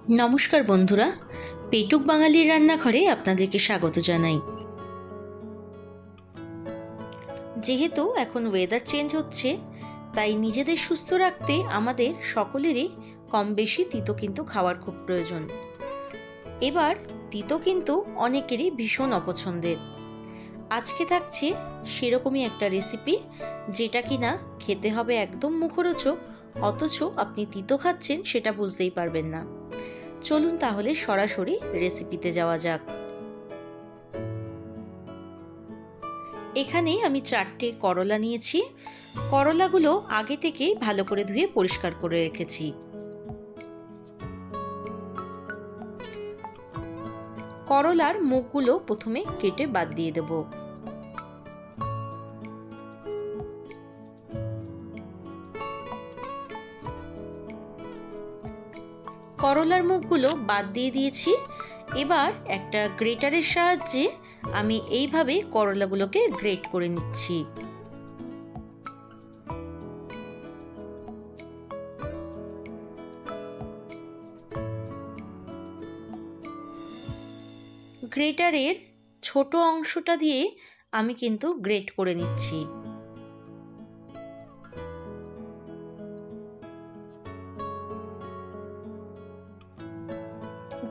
নমস্কার বন্ধুরা, পেটুক বাঙালির রান্নাঘরে আপনাদেরকে স্বাগত জানাই। যেহেতু এখন ওয়েদার চেঞ্জ হচ্ছে, তাই নিজেদের সুস্থ রাখতে আমাদের সকলেরই কম বেশি তিতো কিন্তু খাওয়ার খুব প্রয়োজন। এবার তিতো কিন্তু অনেকেরই ভীষণ অপছন্দের। আজকে থাকছে সেরকমই একটা রেসিপি, যেটা কিনা খেতে হবে একদম মুখরোচক, অথচ আপনি তিতো খাচ্ছেন সেটা বুঝতেই পারবেন না। চলুন তাহলে সরাসরি রেসিপিতে যাওয়া যাক। এখানে আমি 4টে করলা নিয়েছি। করলাগুলো আগে থেকেই ভালো করে ধুয়ে পরিষ্কার করে রেখেছি। করলার মুখগুলো প্রথমে কেটে বাদ দিয়ে দেব। করলার মুখগুলো বাদ দিয়ে দিয়েছি। এবার একটা গ্রেটারের সাহায্যে আমি এইভাবে করলাগুলোকে গ্রেট করে নিচ্ছি। গ্রেটারের ছোট অংশটা দিয়ে আমি কিন্তু গ্রেট করে নিচ্ছি।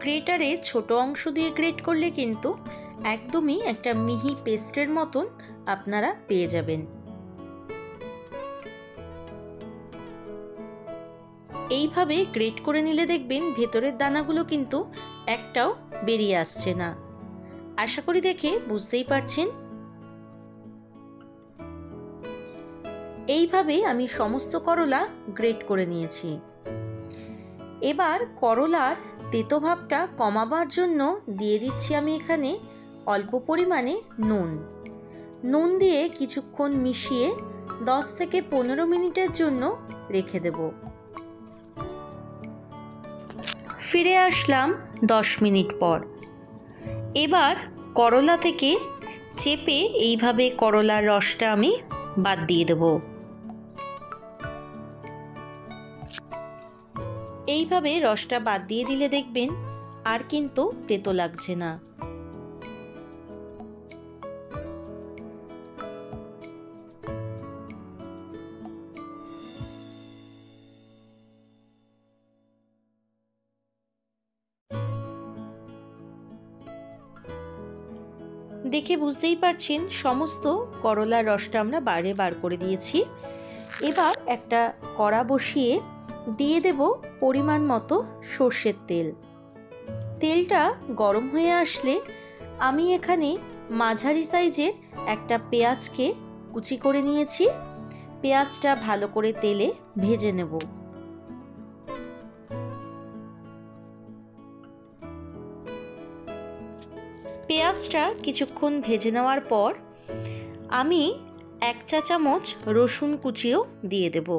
গ্রেটারে ছোট অংশ দিয়ে গ্রেট করলে কিন্তু একদমই একটা মিহি পেস্টের মতন আপনারা পেয়ে যাবেন। এইভাবে গ্রেট করে নিলে দেখবেন ভেতরের দানাগুলো কিন্তু একটাও বেরিয়ে আসছে না। আশা করি দেখে বুঝতেই পারছেন। এইভাবে আমি সমস্ত করলা গ্রেট করে নিয়েছি। এবার করলার তেতো ভাবটা কমাবার জন্য দিয়ে দিচ্ছি আমি এখানে অল্প পরিমাণে নুন। নুন দিয়ে কিছুক্ষণ মিশিয়ে 10 থেকে 15 মিনিটের জন্য রেখে দেব। ফিরে আসলাম 10 মিনিট পর। এবার করলা থেকে চেপে এইভাবে করলার রসটা আমি বাদ দিয়ে দেব। এইভাবে রসটা বাদ দিয়ে দিলে দেখবেন আর কিন্তু তেতো লাগছে না। দেখে বুঝতেই পারছেন সমস্ত করলার রসটা আমরা বাইরে বার করে দিয়েছি। এবার একটা কড়া বসিয়ে দিয়ে দেব পরিমাণ মতো সর্ষের তেল। তেলটা গরম হয়ে আসলে আমি এখানে মাঝারি সাইজের একটা পেঁয়াজকে কুচি করে নিয়েছি। পেঁয়াজটা ভালো করে তেলে ভেজে নেব। পেঁয়াজটা কিছুক্ষণ ভেজে নেওয়ার পর আমি 1 চা চামচ রসুন কুচিও দিয়ে দেব।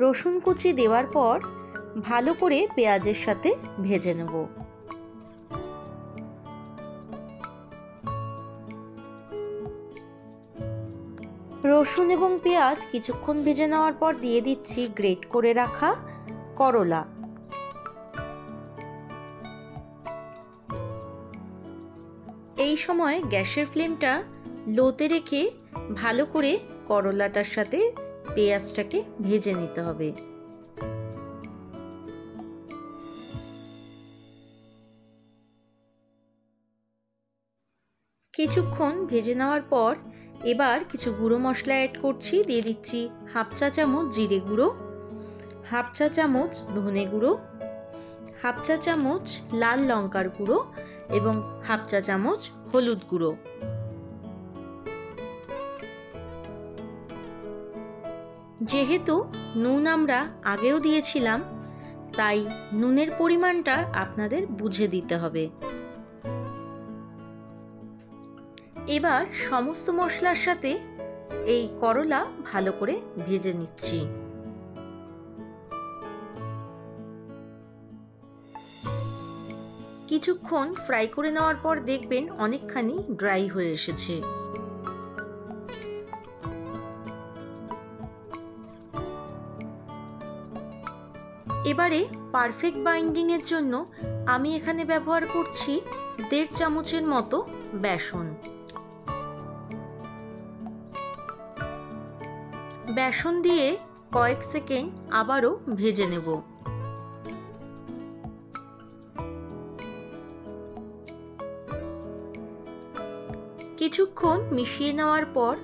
রসুন কুচি দেওয়ার পর ভালো করে পেঁয়াজের সাথে ভেজে নেব। রসুন এবং পেঁয়াজ কিছুক্ষণ ভেজে নেওয়ার পর দিয়ে দিচ্ছি গ্রেট করে রাখা করলা। এই সময় গ্যাসের ফ্লেমটা লোতে রেখে ভালো করে করলাটার সাথে পেঁয়াজটাকে ভেজে নিতে হবে। কিছুক্ষণ ভেজে নেওয়ার পর এবার কিছু গুঁড়ো মশলা অ্যাড করছি। দিয়ে দিচ্ছি 1/2 চা চামচ জিরে গুঁড়ো, 1/2 চা চামচ ধনে গুঁড়ো, 1/2 চা চামচ লাল লঙ্কার গুঁড়ো এবং 1/2 চা চামচ হলুদ গুঁড়ো। যেহেতু নুন আমরা আগেও দিয়েছিলাম, তাই নুনের পরিমাণটা আপনাদের বুঝে দিতে হবে। এবার সমস্ত মশলার সাথে এই করলা ভালো করে ভেজে নিচ্ছি। কিছুক্ষণ ফ্রাই করে নেওয়ার পর দেখবেন অনেকখানি ড্রাই হয়ে এসেছে। এবারে পারফেক্ট বাইন্ডিংয়ের জন্য আমি এখানে ব্যবহার করছি 1.5 চামচের মতো বেসন। বেসন দিয়ে কয়েক সেকেন্ড আবারও ভেজে নেব। কিছুক্ষণ মিশিয়ে নেওয়ার পর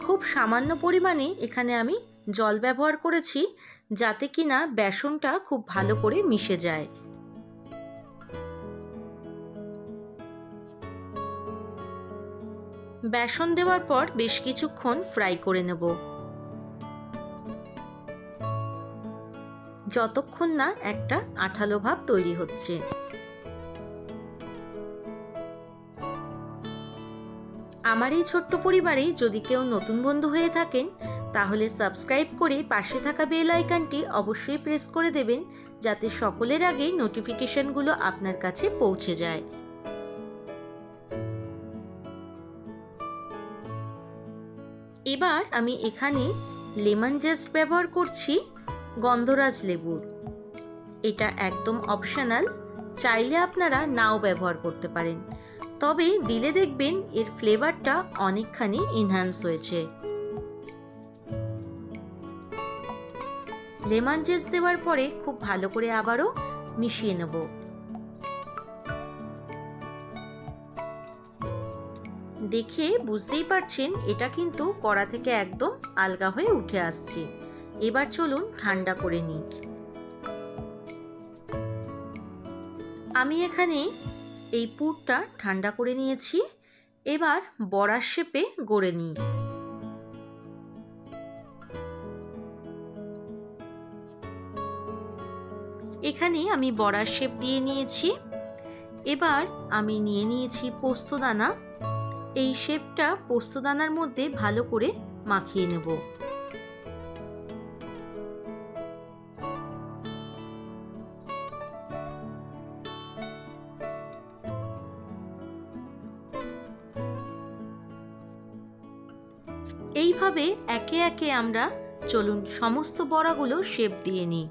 খুব সামান্য পরিমাণে এখানে আমি জল ব্যবহার করেছি, যাতে কিনা বেসনটা খুব ভালো করে মিশে যায়। বেসন দেওয়ার পর বেশ কিছুক্ষণ ফ্রাই করে নেব, যতক্ষণ না একটা আঠালো ভাব তৈরি হচ্ছে। আমার এই ছোট্ট পরিবারে যদি কেউ নতুন বন্ধু হয়ে থাকেন, তাহলে সাবস্ক্রাইব করে পাশে থাকা বেল আইকনটি অবশ্যই প্রেস করে দেবেন, যাতে সকলের আগে নোটিফিকেশনগুলো আপনার কাছে পৌঁছে যায়। এবার আমি এখানে লেমন জেস্ট ব্যবহার করছি, গন্ধরাজ লেবুর। এটা একদম অপশনাল, চাইলে আপনারা নাও ব্যবহার করতে পারেন, তবে দিলে দেখবেন এর ফ্লেভারটা অনেকখানি এনহ্যান্স হয়েছে। লেমন জেস্ট দেওয়ার পরে খুব ভালো করে আবারও মিশিয়ে নেব। দেখে বুঝতেই পারছেন এটা কিন্তু কড়া থেকে একদম আলগা হয়ে উঠে আসছে। এবার চলুন ঠান্ডা করে নিই। আমি এখানে এই পুরটা ঠান্ডা করে নিয়েছি। এবার বড়ার শেপে গড়ে নিই। এখানে আমি বড়ার শেপ দিয়ে নিয়েছি। এবার আমি নিয়ে নিয়েছি পোস্তদানা। এই শেপটা পোস্তদানার মধ্যে ভালো করে মাখিয়ে নেব। এইভাবে একে একে আমরা চলুন সমস্ত বড়াগুলো শেপ দিয়ে নিই।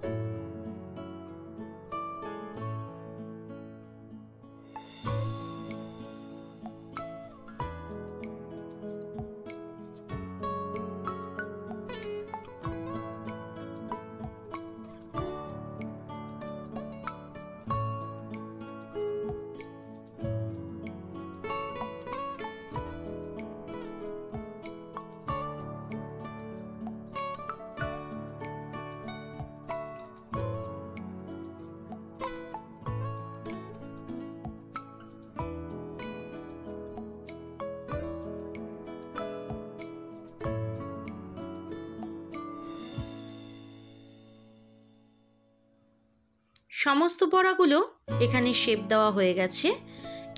সমস্ত বড়াগুলো এখানে শেপ দেওয়া হয়ে গেছে।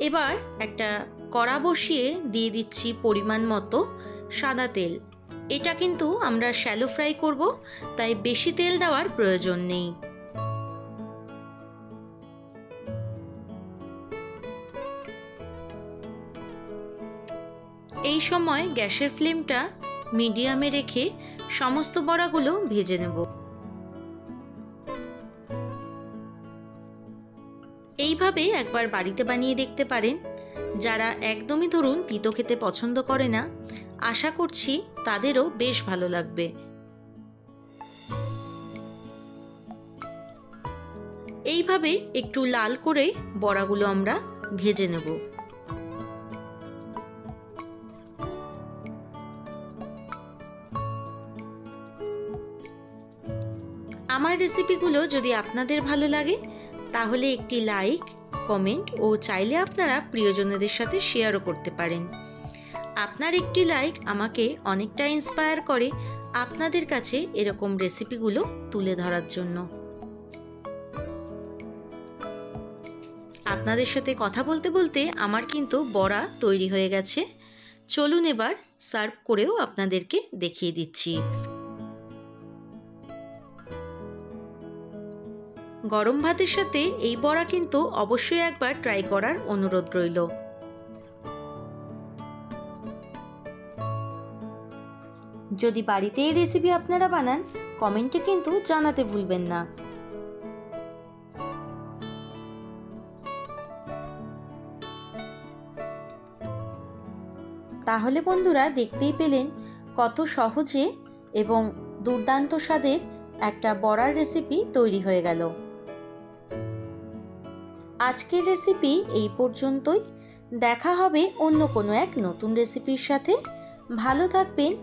এবার একটা কড়া বসিয়ে দিয়ে দিচ্ছি পরিমাণ মতো সাদা তেল। এটা কিন্তু আমরা শ্যালো ফ্রাই করব, তাই বেশি তেল দেওয়ার প্রয়োজন নেই। এই সময় গ্যাসের ফ্লেমটা মিডিয়ামে রেখে সমস্ত বড়াগুলো ভেজে নেব। এইভাবে একবার বাড়িতে বানিয়ে দেখতে পারেন। যারা একদমই ধরুন তিতো খেতে পছন্দ করে না, আশা করছি তাদেরও বেশ ভালো লাগবে। এইভাবে একটু লাল করে বড়াগুলো আমরা ভেজে নেব। আমার রেসিপিগুলো যদি আপনাদের ভালো লাগে, তাহলে একটি লাইক, কমেন্ট ও চাইলে আপনারা প্রিয়জনদের সাথে শেয়ারও করতে পারেন। আপনার একটি লাইক আমাকে অনেকটা ইন্সপায়ার করে আপনাদের কাছে এরকম রেসিপিগুলো তুলে ধরার জন্য। আপনাদের সাথে কথা বলতে বলতে আমার কিন্তু বড়া তৈরি হয়ে গেছে। চলুন এবার সার্ভ করেও আপনাদেরকে দেখিয়ে দিচ্ছি। গরম ভাতের সাথে এই বড়া কিন্তু অবশ্যই একবার ট্রাই করার অনুরোধ রইল। যদি বাড়িতে এই রেসিপি আপনারা বানান, কমেন্টে কিন্তু জানাতে ভুলবেন না। তাহলে বন্ধুরা দেখতেই পেলেন কত সহজে এবং দুর্দান্ত স্বাদের একটা বড়ার রেসিপি তৈরি হয়ে গেল। আজকের রেসিপি এই পর্যন্তই। দেখা হবে অন্য কোনো এক নতুন রেসিপির সাথে। ভালো থাকবেন।